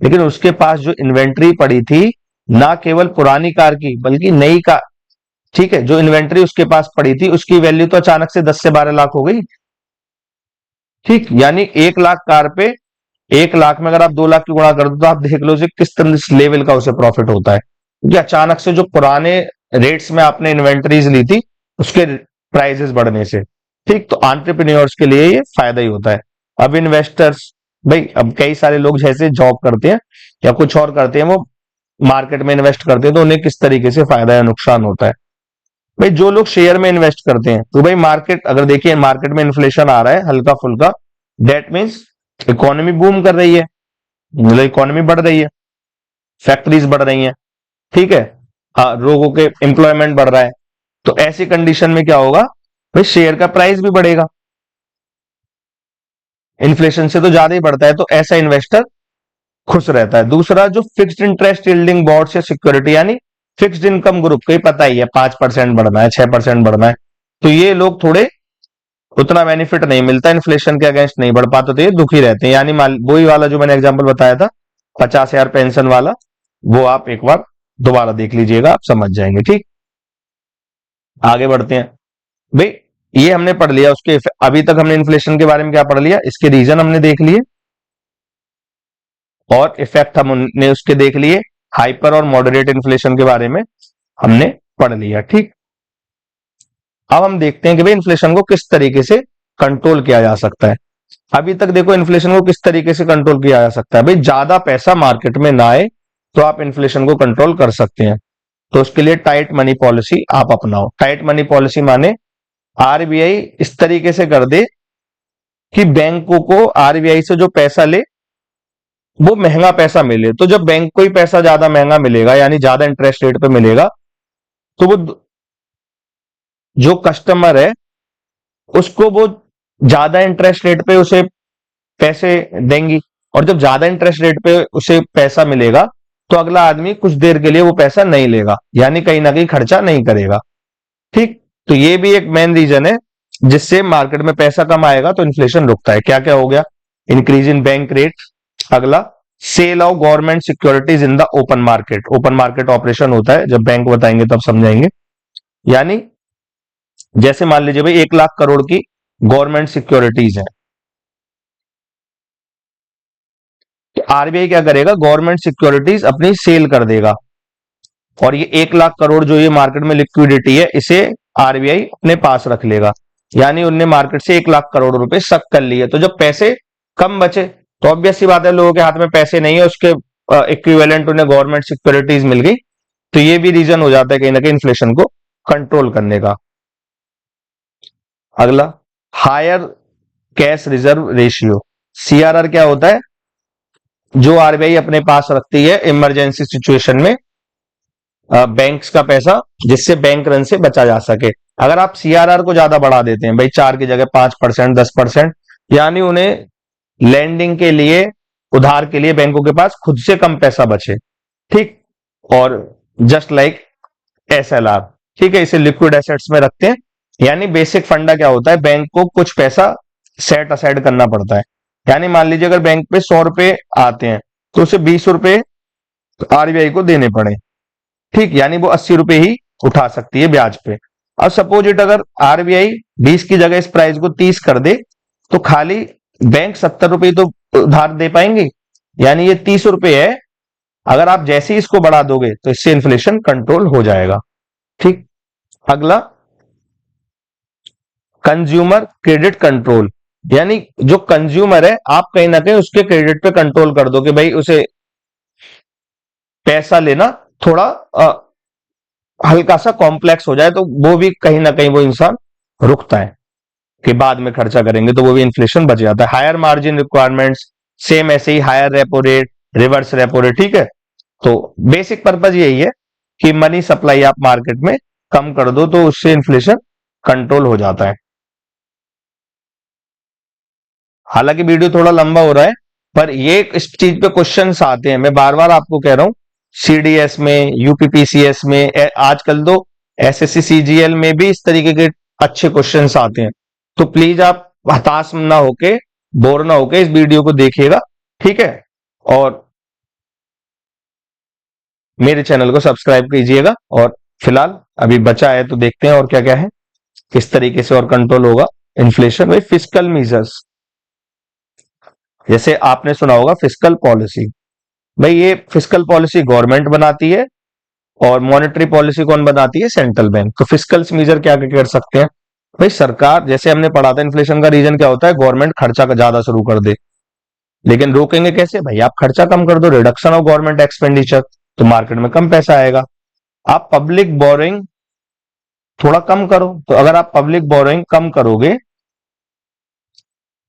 लेकिन उसके पास जो इन्वेंट्री पड़ी थी, ना केवल पुरानी कार की बल्कि नई कार, ठीक है, जो इन्वेंट्री उसके पास पड़ी थी उसकी वैल्यू तो अचानक से 10 से 12 लाख हो गई। ठीक, यानी 1 लाख कार पे 1 लाख में अगर आप 2 लाख की गुणा कर दो तो आप देख लो कि किस तरह लेवल का उसे प्रॉफिट होता है, क्योंकि अचानक से जो पुराने रेट्स में आपने इन्वेंट्रीज ली थी उसके प्राइसेस बढ़ने से। ठीक, तो एंटरप्रेन्योर्स के लिए ये फायदा ही होता है। अब इन्वेस्टर्स, भाई अब कई सारे लोग जैसे जॉब करते हैं या कुछ और करते हैं, वो मार्केट में इन्वेस्ट करते हैं, तो उन्हें किस तरीके से फायदा या नुकसान होता है। भाई जो लोग शेयर में इन्वेस्ट करते हैं, तो भाई मार्केट अगर देखिए मार्केट में इन्फ्लेशन आ रहा है हल्का फुल्का, दैट मीन्स इकोनॉमी बूम कर रही है, मतलब इकोनॉमी बढ़ रही है, फैक्ट्रीज बढ़ रही हैं, ठीक है, हाँ, लोगों के एम्प्लॉयमेंट बढ़ रहा है। तो ऐसी कंडीशन में क्या होगा भाई, शेयर का प्राइस भी बढ़ेगा, इन्फ्लेशन से तो ज्यादा ही बढ़ता है, तो ऐसा इन्वेस्टर खुश रहता है। दूसरा, जो फिक्स्ड इंटरेस्ट यील्डिंग बॉन्ड्स या सिक्योरिटी, यानी फिक्स्ड इनकम ग्रुप, को ही पता ही है 5% बढ़ना है, 6% बढ़ना है, तो ये लोग थोड़े उतना बेनिफिट नहीं मिलता, इन्फ्लेशन के अगेंस्ट नहीं बढ़ पाते, तो ये दुखी रहते हैं। यानी वही वाला जो मैंने एग्जांपल बताया था 50,000 पेंशन वाला, वो आप एक बार दोबारा देख लीजिएगा, आप समझ जाएंगे। ठीक, आगे बढ़ते हैं। भाई ये हमने पढ़ लिया उसके अभी तक हमने इन्फ्लेशन के बारे में क्या पढ़ लिया, इसके रीजन हमने देख लिए और इफेक्ट हमने उसके देख लिए। हाइपर और मॉडरेट इन्फ्लेशन के बारे में हमने पढ़ लिया। ठीक, अब हम देखते हैं कि भाई इन्फ्लेशन को किस तरीके से कंट्रोल किया जा सकता है। अभी तक देखो इन्फ्लेशन को किस तरीके से कंट्रोल किया जा सकता है, भाई ज्यादा पैसा मार्केट में ना आए तो आप इन्फ्लेशन को कंट्रोल कर सकते हैं। तो उसके लिए टाइट मनी पॉलिसी आप अपनाओ। टाइट मनी पॉलिसी माने आरबीआई इस तरीके से कर दे कि बैंकों को आरबीआई से जो पैसा ले वो महंगा पैसा मिले। तो जब बैंक को ही पैसा ज्यादा महंगा मिलेगा, यानी ज्यादा इंटरेस्ट रेट पे मिलेगा, तो वो जो कस्टमर है उसको वो ज्यादा इंटरेस्ट रेट पे उसे पैसे देंगी, और जब ज्यादा इंटरेस्ट रेट पे उसे पैसा मिलेगा तो अगला आदमी कुछ देर के लिए वो पैसा नहीं लेगा, यानी कहीं ना कहीं खर्चा नहीं करेगा। ठीक, तो ये भी एक मेन रीजन है जिससे मार्केट में पैसा कम आएगा तो इन्फ्लेशन रुकता है। क्या क्या हो गया, इंक्रीज इन बैंक रेट, अगला sale of government securities in the open market. Open market operation होता है, जब बैंक बताएंगे तब समझाएंगे। यानी जैसे मान लीजिए भाई 1 लाख करोड़ की गवर्नमेंट सिक्योरिटीज है, तो आरबीआई क्या करेगा, गवर्नमेंट सिक्योरिटीज अपनी सेल कर देगा, और ये 1 लाख करोड़ जो ये मार्केट में लिक्विडिटी है इसे आरबीआई अपने पास रख लेगा। यानी उनने मार्केट से 1 लाख करोड़ रुपए सक कर लिए। तो जब पैसे कम बचे तो ऑब्वियस सी बात है, लोगों के हाथ में पैसे नहीं है, उसके इक्विवेलेंट उन्हें गवर्नमेंट सिक्योरिटीज मिल गई। तो ये भी रीजन हो जाता है कहीं ना कहीं इन्फ्लेशन को कंट्रोल करने का। अगला, higher cash reserve ratio, CRR क्या होता है, जो आरबीआई अपने पास रखती है इमरजेंसी सिचुएशन में बैंक्स का पैसा, जिससे बैंक रन से बचा जा सके। अगर आप सीआरआर को ज्यादा बढ़ा देते हैं भाई, 4 की जगह 5%, 10%, यानी उन्हें लैंडिंग के लिए, उधार के लिए बैंकों के पास खुद से कम पैसा बचे। ठीक, और जस्ट लाइक एसएलआर, ठीक है, इसे लिक्विड एसेट्स में रखते हैं। यानी बेसिक फंडा क्या होता है, बैंक को कुछ पैसा सेट असाइड करना पड़ता है। यानी मान लीजिए अगर बैंक पे 100 रुपए आते हैं तो उसे 20 रुपए आरबीआई को देने पड़े। ठीक, यानी वो 80 रुपए ही उठा सकती है ब्याज पे। अब सपोज इट, अगर आरबीआई 20 की जगह इस प्राइस को 30 कर दे तो खाली बैंक 70 रुपए तो उधार दे पाएंगे, यानी ये 30 रुपए है। अगर आप जैसे ही इसको बढ़ा दोगे तो इससे इन्फ्लेशन कंट्रोल हो जाएगा। ठीक, अगला, कंज्यूमर क्रेडिट कंट्रोल, यानी जो कंज्यूमर है आप कहीं ना कहीं उसके क्रेडिट पे कंट्रोल कर दो कि भाई उसे पैसा लेना थोड़ा हल्का सा कॉम्प्लेक्स हो जाए, तो वो भी कहीं ना कहीं वो इंसान रुकता है कि बाद में खर्चा करेंगे, तो वो भी इन्फ्लेशन बच जाता है। हायर मार्जिन रिक्वायरमेंट्स, सेम ऐसे ही higher repo rate, reverse repo rate. ठीक है, तो बेसिक पर्पज यही है कि मनी सप्लाई आप मार्केट में कम कर दो तो उससे इन्फ्लेशन कंट्रोल हो जाता है। हालांकि वीडियो थोड़ा लंबा हो रहा है, पर ये इस चीज पे क्वेश्चंस आते हैं, मैं बार बार आपको कह रहा हूं, सीडीएस में, यूपीपीसीएस में, आजकल तो एसएससी सीजीएल में भी इस तरीके के अच्छे क्वेश्चंस आते हैं। तो प्लीज आप हताश ना होके, बोर ना होके इस वीडियो को देखिएगा, ठीक है। और मेरे चैनल को सब्सक्राइब कीजिएगा। और फिलहाल अभी बचा है तो देखते हैं और क्या क्या है, किस तरीके से और कंट्रोल होगा इन्फ्लेशन। भाई फिस्कल मेजर्स, जैसे आपने सुना होगा फिस्कल पॉलिसी, भाई ये फिस्कल पॉलिसी गवर्नमेंट बनाती है और मॉनेटरी पॉलिसी कौन बनाती है, सेंट्रल बैंक। तो फिस्कल मेजर क्या क्या कर सकते हैं, भाई सरकार, जैसे हमने पढ़ा था इन्फ्लेशन का रीजन क्या होता है, गवर्नमेंट खर्चा ज्यादा शुरू कर दे। लेकिन रोकेंगे कैसे, भाई आप खर्चा कम कर दो, रिडक्शन ऑफ गवर्नमेंट एक्सपेंडिचर, तो मार्केट में कम पैसा आएगा। आप पब्लिक बोरिंग थोड़ा कम करो, तो अगर आप पब्लिक बोरिंग कम करोगे,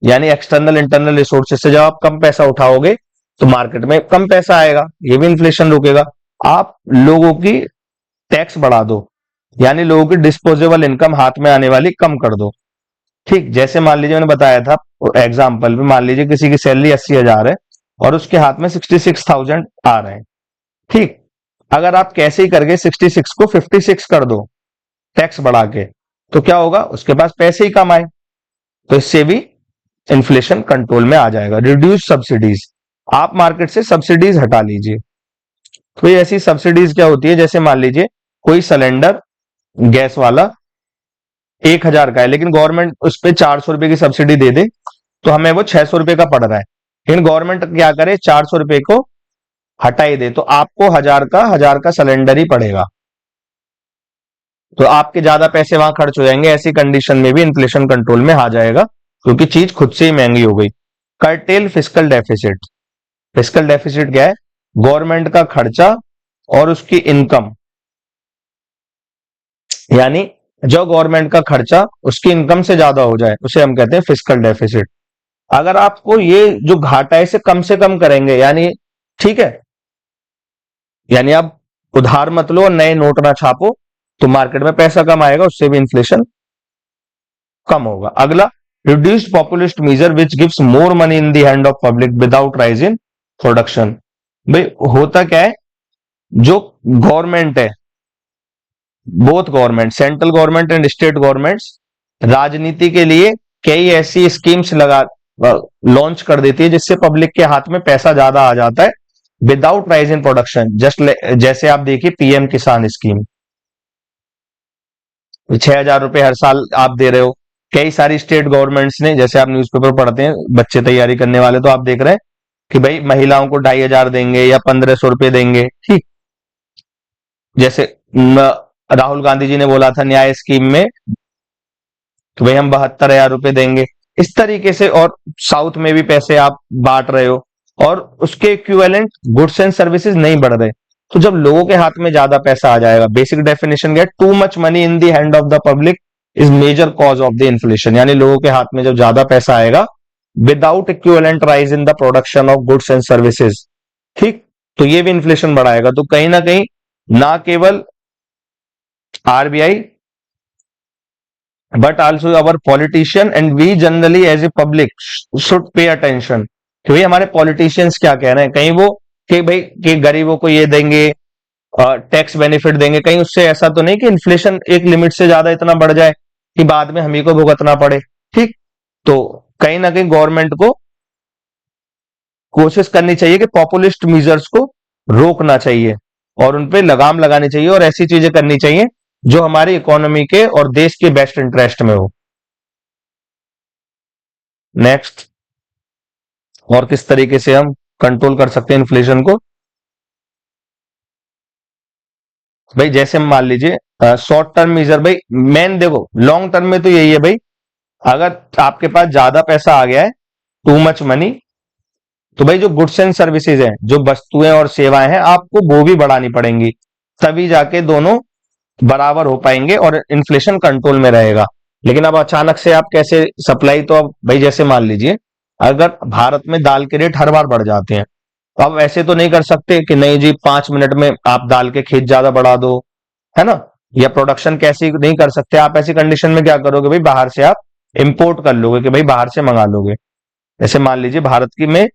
यानी एक्सटर्नल इंटरनल रिसोर्सेज से जब आप कम पैसा उठाओगे तो मार्केट में कम पैसा आएगा, ये भी इन्फ्लेशन रुकेगा। आप लोगों की टैक्स बढ़ा दो, यानी लोगों की डिस्पोजेबल इनकम हाथ में आने वाली कम कर दो, ठीक। जैसे मान लीजिए मैंने बताया था एग्जाम्पल में, मान लीजिए किसी की सैलरी 80,000 है और उसके हाथ में 66,000 आ रहे हैं, ठीक। अगर आप कैसे ही करके 66 को 56 कर दो टैक्स बढ़ा के, तो क्या होगा, उसके पास पैसे ही कम आए, तो इससे भी इन्फ्लेशन कंट्रोल में आ जाएगा। रिड्यूस सब्सिडीज, आप मार्केट से सब्सिडीज हटा लीजिए। तो ये ऐसी सब्सिडीज क्या होती है, जैसे मान लीजिए कोई सिलेंडर गैस वाला 1,000 का है, लेकिन गवर्नमेंट उस पर 400 रुपए की सब्सिडी दे दे, तो हमें वो 600 रुपए का पड़ रहा है। लेकिन गवर्नमेंट क्या करे, 400 रुपए को हटा ही दे, तो आपको 1,000 का सिलेंडर ही पड़ेगा, तो आपके ज्यादा पैसे वहां खर्च हो जाएंगे। ऐसी कंडीशन में भी इन्फ्लेशन कंट्रोल में आ जाएगा, क्योंकि चीज खुद से ही महंगी हो गई। Cartel fiscal deficit, fiscal deficit क्या है, गवर्नमेंट का खर्चा और उसकी इनकम, यानी जो गवर्नमेंट का खर्चा उसकी इनकम से ज्यादा हो जाए, उसे हम कहते हैं फिस्कल डेफिसिट। अगर आपको ये जो घाटा है इसे कम से कम करेंगे, यानी ठीक है, यानी आप उधार मत लो और नए नोट ना छापो, तो मार्केट में पैसा कम आएगा, उससे भी इन्फ्लेशन कम होगा। अगला, reduced populist measure which gives more money in the hand of public without rise in production. भाई होता क्या है, जो गवर्नमेंट है, both government, central government and state governments, राजनीति के लिए कई ऐसी स्कीम्स लगा लॉन्च कर देती है जिससे पब्लिक के हाथ में पैसा ज्यादा आ जाता है without rise in production. Just जैसे आप देखिए पीएम किसान स्कीम, 6,000 रुपए हर साल आप दे रहे हो। कई सारी स्टेट गवर्नमेंट्स ने, जैसे आप न्यूज़पेपर पढ़ते हैं, बच्चे तैयारी करने वाले, तो आप देख रहे हैं कि भाई महिलाओं को 2,500 देंगे या 1,500 रुपए देंगे, ठीक। जैसे राहुल गांधी जी ने बोला था न्याय स्कीम में कि भाई हम 72,000 रुपए देंगे, इस तरीके से। और साउथ में भी पैसे आप बांट रहे हो और उसके इक्विवेलेंट गुड्स एंड सर्विसेज नहीं बढ़ रहे। तो जब लोगों के हाथ में ज्यादा पैसा आ जाएगा, बेसिक डेफिनेशन क्या है, too much money in the hand of the public is major cause of the inflation, यानी लोगों के हाथ में जब ज्यादा पैसा आएगा without equivalent rise in the production of goods and services, ठीक, तो ये भी इन्फ्लेशन बढ़ाएगा। तो कहीं ना कहीं ना केवल RBI but also our politician and we generally as a public should pay attention कि भाई हमारे पॉलिटिशियंस क्या कह रहे हैं। कहीं वो कि भाई कि गरीबों को ये देंगे, टैक्स बेनिफिट देंगे, कहीं उससे ऐसा तो नहीं कि इन्फ्लेशन एक लिमिट से ज्यादा इतना बढ़ जाए कि बाद में हम ही को भुगतना पड़े, ठीक। तो कहीं ना कहीं गवर्नमेंट को कोशिश करनी चाहिए कि पॉपुलिस्ट मेजर्स को रोकना चाहिए और उनपे लगाम लगानी चाहिए और ऐसी चीजें करनी चाहिए जो हमारी इकोनॉमी के और देश के बेस्ट इंटरेस्ट में हो। नेक्स्ट, और किस तरीके से हम कंट्रोल कर सकते हैं इन्फ्लेशन को, भाई जैसे मान लीजिए शॉर्ट टर्म मेजर, भाई मेन देखो लॉन्ग टर्म में तो यही है भाई, अगर आपके पास ज्यादा पैसा आ गया है, टू मच मनी, तो भाई जो गुड्स एंड सर्विसेज हैं, जो वस्तुएं और सेवाएं हैं, आपको वो भी बढ़ानी पड़ेंगी, तभी जाके दोनों बराबर हो पाएंगे और इन्फ्लेशन कंट्रोल में रहेगा। लेकिन अब अचानक से आप कैसे सप्लाई, तो अब भाई जैसे मान लीजिए अगर भारत में दाल के रेट हर बार बढ़ जाते हैं, तो अब ऐसे तो नहीं कर सकते कि नहीं जी 5 मिनट में आप दाल के खेत ज्यादा बढ़ा दो, है ना, या प्रोडक्शन कैसे नहीं कर सकते। आप ऐसी कंडीशन में क्या करोगे, भाई बाहर से आप इंपोर्ट कर लोगे, कि भाई बाहर से मंगा लोगे। जैसे मान लीजिए भारत की में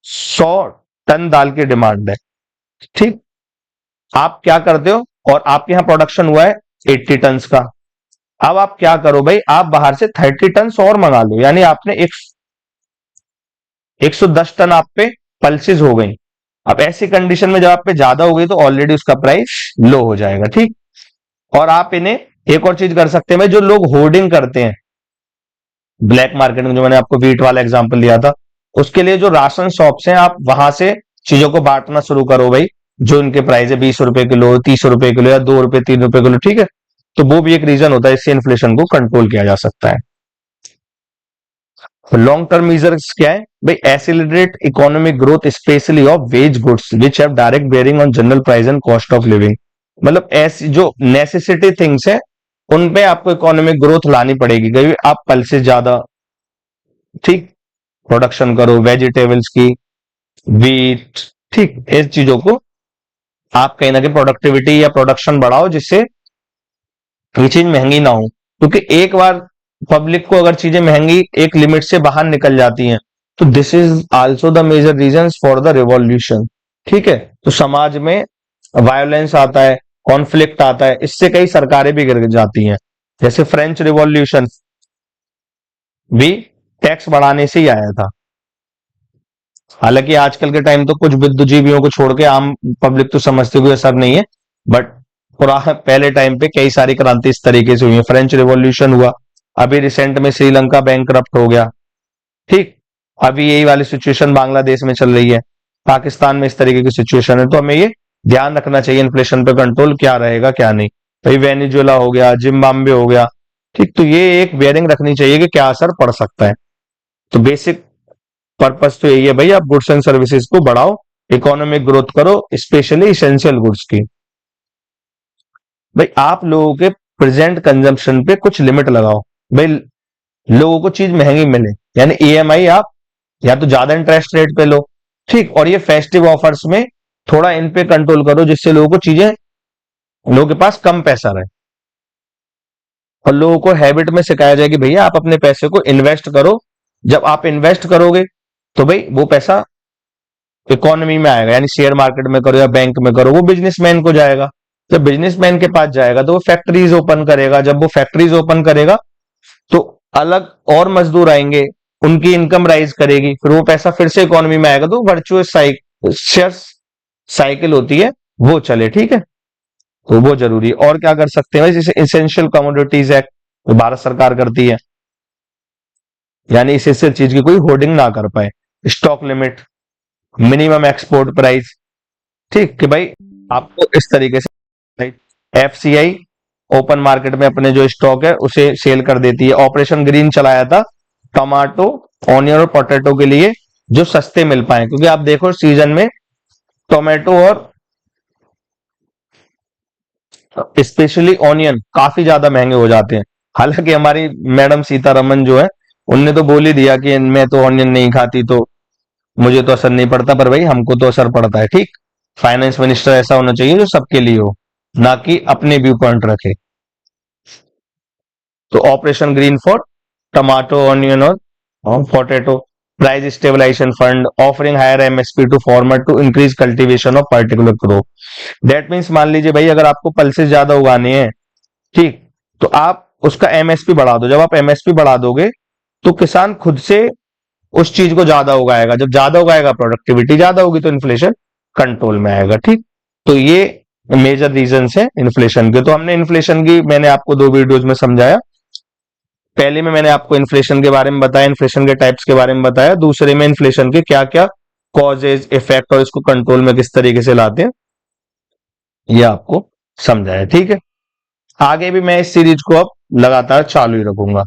100 टन दाल की डिमांड है, ठीक। आप क्या करते हो, और आपके यहां प्रोडक्शन हुआ है 80 टन का। अब आप क्या करो भाई, आप बाहर से 30 टन और मंगा लो, यानी आपने 110 टन आप पे पल्सेस हो गई। अब ऐसी कंडीशन में जब आप पे ज्यादा हो गई तो ऑलरेडी उसका प्राइस लो हो जाएगा, ठीक। और आप इन्हें एक और चीज कर सकते हैं भाई, जो लोग होर्डिंग करते हैं ब्लैक मार्केट में, जो मैंने आपको वीट वाला एग्जांपल दिया था, उसके लिए जो राशन शॉप्स हैं, आप वहां से चीजों को बांटना शुरू करो भाई। जो इनके प्राइस है 20 रुपए किलो, 30 रुपए किलो, या 2 रुपए 3 रुपए किलो, ठीक है। तो वो भी एक रीजन होता है, इससे इन्फ्लेशन को कंट्रोल किया जा सकता है। लॉन्ग टर्म मीजर्स क्या है भाई, accelerate economic growth specially of ways goods which have direct bearing on general price and cost of living. मतलब ऐसी जो नेसेसिटी थिंग्स है, उन पे आपको इकोनॉमिक ग्रोथ लानी पड़ेगी, कभी आप पल्सेस ज्यादा, ठीक, प्रोडक्शन करो वेजिटेबल्स की, वीट, ठीक, इस चीजों को आप कहीं ना कहीं प्रोडक्टिविटी या प्रोडक्शन बढ़ाओ, जिससे ये चीज महंगी ना हो। क्योंकि एक बार पब्लिक को अगर चीजें महंगी एक लिमिट से बाहर निकल जाती हैं, तो this is also the major reason for the revolution, ठीक है। तो समाज में वायोलेंस आता है, कॉन्फ्लिक्ट आता है, इससे कई सरकारें भी गिर जाती हैं। जैसे फ्रेंच रिवॉल्यूशन भी टैक्स बढ़ाने से ही आया था। हालांकि आजकल के टाइम तो कुछ बुद्धिजीवियों को छोड़ के आम पब्लिक तो समझते हुए असर नहीं है, बट पुराने पहले टाइम पे कई सारी क्रांति इस तरीके से हुई है। फ्रेंच रिवॉल्यूशन हुआ, अभी रिसेंट में श्रीलंका बैंकरप्ट हो गया, ठीक। अभी यही वाली सिचुएशन बांग्लादेश में चल रही है, पाकिस्तान में इस तरीके की सिचुएशन है। तो हमें ये ध्यान रखना चाहिए इन्फ्लेशन पे कंट्रोल क्या रहेगा क्या नहीं। भाई वेनेजुएला हो गया, जिम्बाब्वे हो गया, ठीक। तो ये एक बेयरिंग रखनी चाहिए कि क्या असर पड़ सकता है। तो बेसिक पर्पस तो यही है भाई, आप गुड्स एंड सर्विसेज को बढ़ाओ, इकोनॉमिक ग्रोथ करो, स्पेशली इसेंशियल गुड्स की। भाई आप लोगों के प्रेजेंट कंजम्पशन पे कुछ लिमिट लगाओ भाई, लोगों को चीज महंगी मिले, यानी ईएमआई आप या तो ज्यादा इंटरेस्ट रेट पे लो, ठीक। और ये फेस्टिव ऑफर्स में थोड़ा इन पे कंट्रोल करो, जिससे लोगों को चीजें, लोगों के पास कम पैसा रहे, और लोगों को हैबिट में सिखाया जाए कि भैया आप अपने पैसे को इन्वेस्ट करो। जब आप इन्वेस्ट करोगे तो भाई वो पैसा इकोनॉमी में आएगा, यानी शेयर मार्केट में करो या बैंक में करो, वो बिजनेसमैन को जाएगा। जब बिजनेसमैन के पास जाएगा तो वो फैक्ट्रीज ओपन करेगा, जब वो फैक्ट्रीज ओपन करेगा तो अलग और मजदूर आएंगे, उनकी इनकम राइज करेगी, फिर वो पैसा फिर से इकोनॉमी में आएगा, तो वर्चुअस साइकिल होती है, वो चले, ठीक है। तो वो जरूरी है। और क्या कर सकते हैं, जैसे इसेंशियल कमोडिटीज एक्ट तो भारत सरकार करती है, यानी इसे चीज की कोई होर्डिंग ना कर पाए। Stock limit, minimum export price, ठीक, कि भाई आपको इस तरीके से एफसीआई ओपन मार्केट में अपने जो स्टॉक है उसे सेल कर देती है। ऑपरेशन ग्रीन चलाया था टमाटो, ऑनियन और पोटैटो के लिए, जो सस्ते मिल पाए, क्योंकि आप देखो सीजन में टोमेटो और स्पेशली ऑनियन काफी ज्यादा महंगे हो जाते हैं। हालांकि हमारी मैडम सीतारमन जो है, उनने तो बोल ही दिया कि मैं तो ऑनियन नहीं खाती, तो मुझे तो असर नहीं पड़ता, पर भाई हमको तो असर पड़ता है, ठीक। फाइनेंस मिनिस्टर ऐसा होना चाहिए जो सबके लिए हो, ना कि अपने व्यू पॉइंट रखे। तो operation green for tomato, onion और potato, price stabilization fund offering higher MSP to farmer to increase cultivation of particular crop. That means मान लीजिए भाई, अगर आपको पल्सेस ज्यादा उगाने हैं, ठीक, तो आप उसका एमएसपी बढ़ा दो। जब आप एमएसपी बढ़ा दोगे तो किसान खुद से उस चीज को ज्यादा उगाएगा, जब ज्यादा उगाएगा प्रोडक्टिविटी ज्यादा होगी, तो इन्फ्लेशन कंट्रोल में आएगा, ठीक। तो ये मेजर रीजंस है इन्फ्लेशन के। तो हमने इन्फ्लेशन की, मैंने आपको 2 वीडियोज में समझाया। पहले में मैंने आपको इन्फ्लेशन के बारे में बताया, इन्फ्लेशन के टाइप्स के बारे में बताया, दूसरे में इन्फ्लेशन के क्या क्या कॉजेज, इफेक्ट और इसको कंट्रोल में किस तरीके से लाते हैं, ये आपको समझाया, ठीक है। आगे भी मैं इस सीरीज को अब लगातार चालू ही रखूंगा।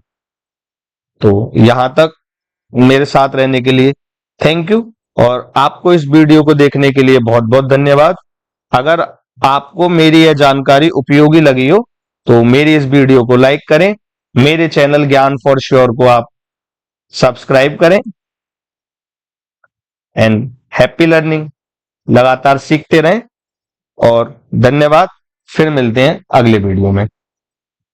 तो यहां तक मेरे साथ रहने के लिए थैंक यू, और आपको इस वीडियो को देखने के लिए बहुत बहुत धन्यवाद। अगर आपको मेरी यह जानकारी उपयोगी लगी हो तो मेरी इस वीडियो को लाइक करें, मेरे चैनल ज्ञान फॉर श्योर को आप सब्सक्राइब करें, एंड हैप्पी लर्निंग, लगातार सीखते रहें। और धन्यवाद, फिर मिलते हैं अगले वीडियो में।